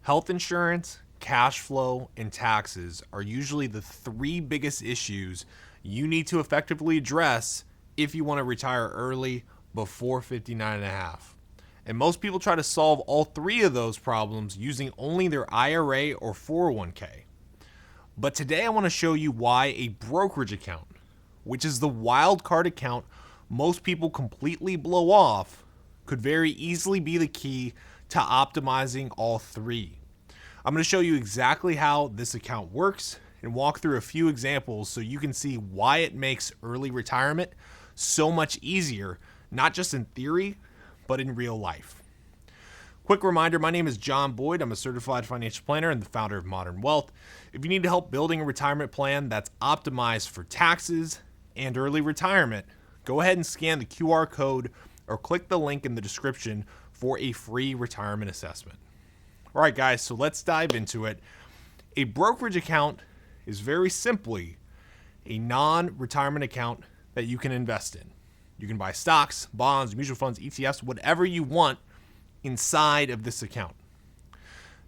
Health insurance, cash flow, and taxes are usually the three biggest issues you need to effectively address if you want to retire early before 59 and a half. And most people try to solve all three of those problems using only their IRA or 401k. But today I want to show you why a brokerage account, which is the wildcard account most people completely blow off, could very easily be the key to optimizing all three. I'm going to show you exactly how this account works and walk through a few examples so you can see why it makes early retirement so much easier, not just in theory, but in real life. Quick reminder, my name is John Boyd. I'm a certified financial planner and the founder of MDRN Wealth. If you need help building a retirement plan that's optimized for taxes and early retirement, go ahead and scan the QR code or click the link in the description for a free retirement assessment. All right, guys, so let's dive into it. A brokerage account is very simply a non-retirement account that you can invest in. You can buy stocks, bonds, mutual funds, ETFs, whatever you want inside of this account.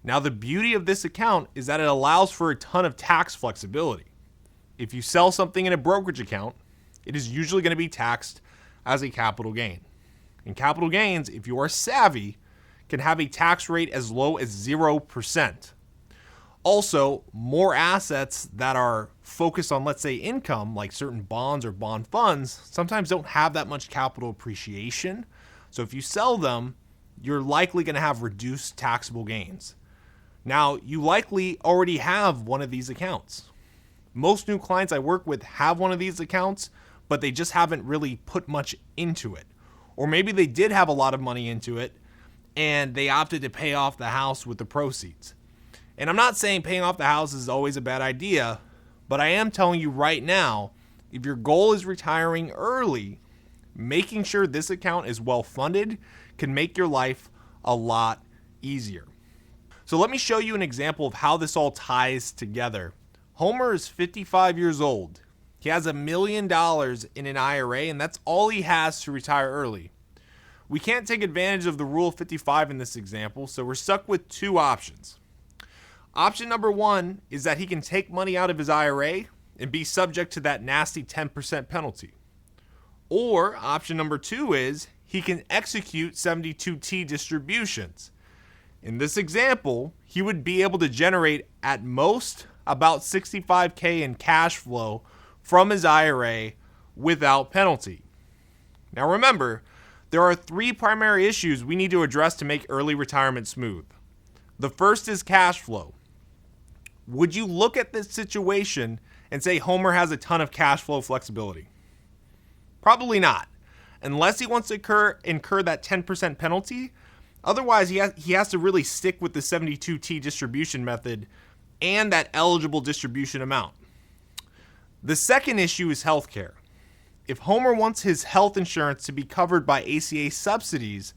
Now, the beauty of this account is that it allows for a ton of tax flexibility. If you sell something in a brokerage account, it is usually going to be taxed as a capital gain. And capital gains, if you are savvy, can have a tax rate as low as 0%. Also, more assets that are focused on, let's say, income, like certain bonds or bond funds, sometimes don't have that much capital appreciation. So if you sell them, you're likely going to have reduced taxable gains. Now, you likely already have one of these accounts. Most new clients I work with have one of these accounts, but they just haven't really put much into it. Or maybe they did have a lot of money into it, and they opted to pay off the house with the proceeds. And I'm not saying paying off the house is always a bad idea, but I am telling you right now, if your goal is retiring early, making sure this account is well funded can make your life a lot easier. So let me show you an example of how this all ties together. Homer is 55 years old. He has $1 million in an IRA, and that's all he has to retire early. We can't take advantage of the Rule 55 in this example, so we're stuck with two options. Option number one is that he can take money out of his IRA and be subject to that nasty 10% penalty. Or option number two is he can execute 72T distributions. In this example, he would be able to generate at most about $65K in cash flow from his IRA without penalty. Now remember, there are three primary issues we need to address to make early retirement smooth. The first is cash flow. Would you look at this situation and say Homer has a ton of cash flow flexibility? Probably not, unless he wants to incur that 10% penalty. Otherwise, he has to really stick with the 72T distribution method and that eligible distribution amount. The second issue is healthcare. If Homer wants his health insurance to be covered by ACA subsidies,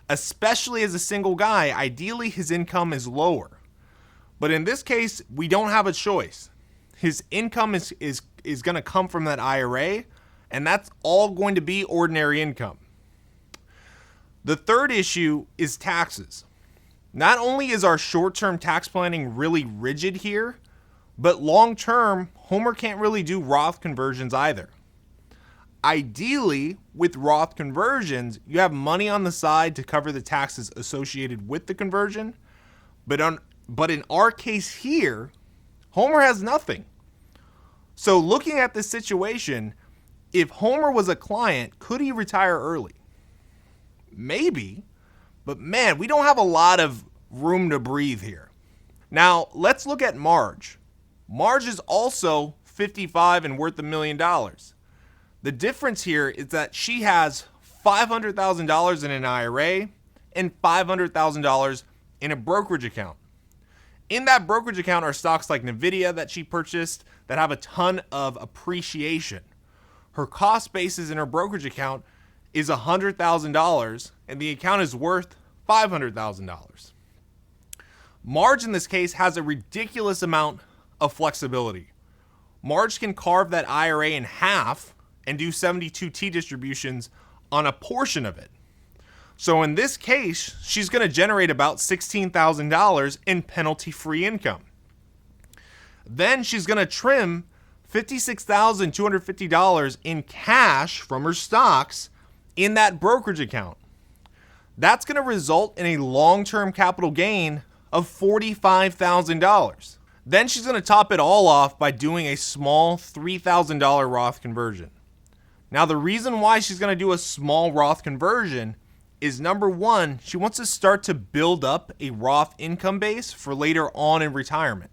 especially as a single guy, ideally his income is lower. But in this case, we don't have a choice. His income is going to come from that IRA, and that's all going to be ordinary income. The third issue is taxes. Not only is our short-term tax planning really rigid here, but long-term, Homer can't really do Roth conversions either. Ideally, with Roth conversions, you have money on the side to cover the taxes associated with the conversion, but in our case here, Homer has nothing. So looking at this situation, if Homer was a client, could he retire early? Maybe, but man, we don't have a lot of room to breathe here. Now, let's look at Marge. Marge is also 55 and worth $1 million. The difference here is that she has $500,000 in an IRA and $500,000 in a brokerage account. In that brokerage account are stocks like Nvidia that she purchased that have a ton of appreciation. Her cost basis in her brokerage account is $100,000, and the account is worth $500,000. Marge in this case has a ridiculous amount of flexibility. Marge can carve that IRA in half and do 72T distributions on a portion of it. So in this case, she's going to generate about $16,000 in penalty-free income. Then she's going to trim $56,250 in cash from her stocks in that brokerage account. That's going to result in a long-term capital gain of $45,000. Then she's going to top it all off by doing a small $3,000 Roth conversion. Now, the reason why she's going to do a small Roth conversion is, number one, she wants to start to build up a Roth income base for later on in retirement.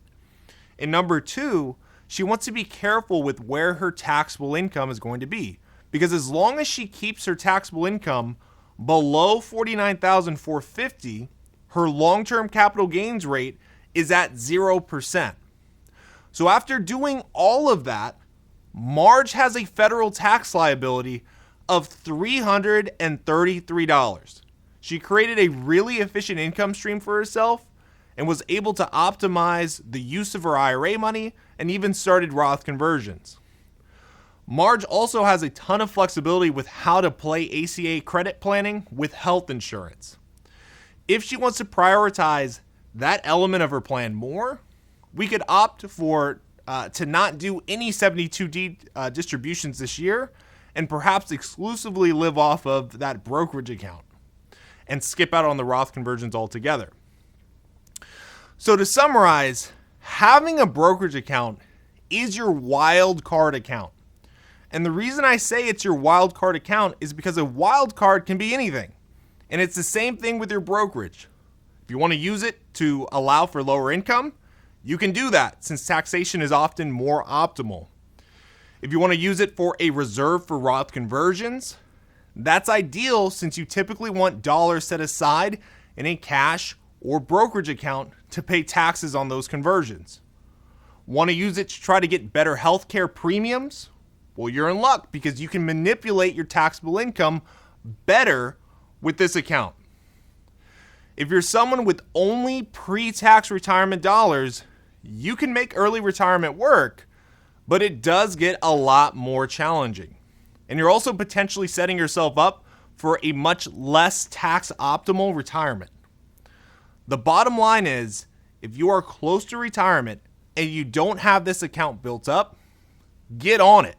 And number two, she wants to be careful with where her taxable income is going to be. Because as long as she keeps her taxable income below $49,450, her long-term capital gains rate is at 0%. So after doing all of that, Marge has a federal tax liability of $333. She created a really efficient income stream for herself and was able to optimize the use of her IRA money and even started Roth conversions. Marge also has a ton of flexibility with how to play ACA credit planning with health insurance. If she wants to prioritize that element of her plan more, we could opt for to not do any 72D distributions this year and perhaps exclusively live off of that brokerage account and skip out on the Roth conversions altogether. So to summarize, having a brokerage account is your wild card account. And the reason I say it's your wild card account is because a wild card can be anything. And it's the same thing with your brokerage. If you want to use it to allow for lower income, you can do that since taxation is often more optimal. If you want to use it for a reserve for Roth conversions, that's ideal since you typically want dollars set aside in a cash or brokerage account to pay taxes on those conversions. Want to use it to try to get better healthcare premiums? Well, you're in luck because you can manipulate your taxable income better with this account. If you're someone with only pre-tax retirement dollars, you can make early retirement work, but it does get a lot more challenging. And you're also potentially setting yourself up for a much less tax optimal retirement. The bottom line is, if you are close to retirement and you don't have this account built up, get on it.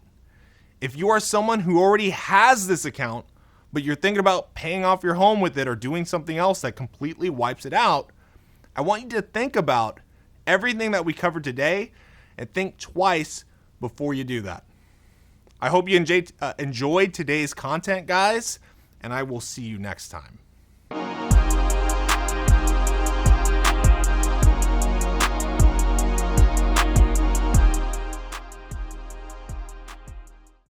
If you are someone who already has this account, but you're thinking about paying off your home with it or doing something else that completely wipes it out, I want you to think about everything that we covered today and think twice before you do that. I hope you enjoyed today's content, guys, and I will see you next time.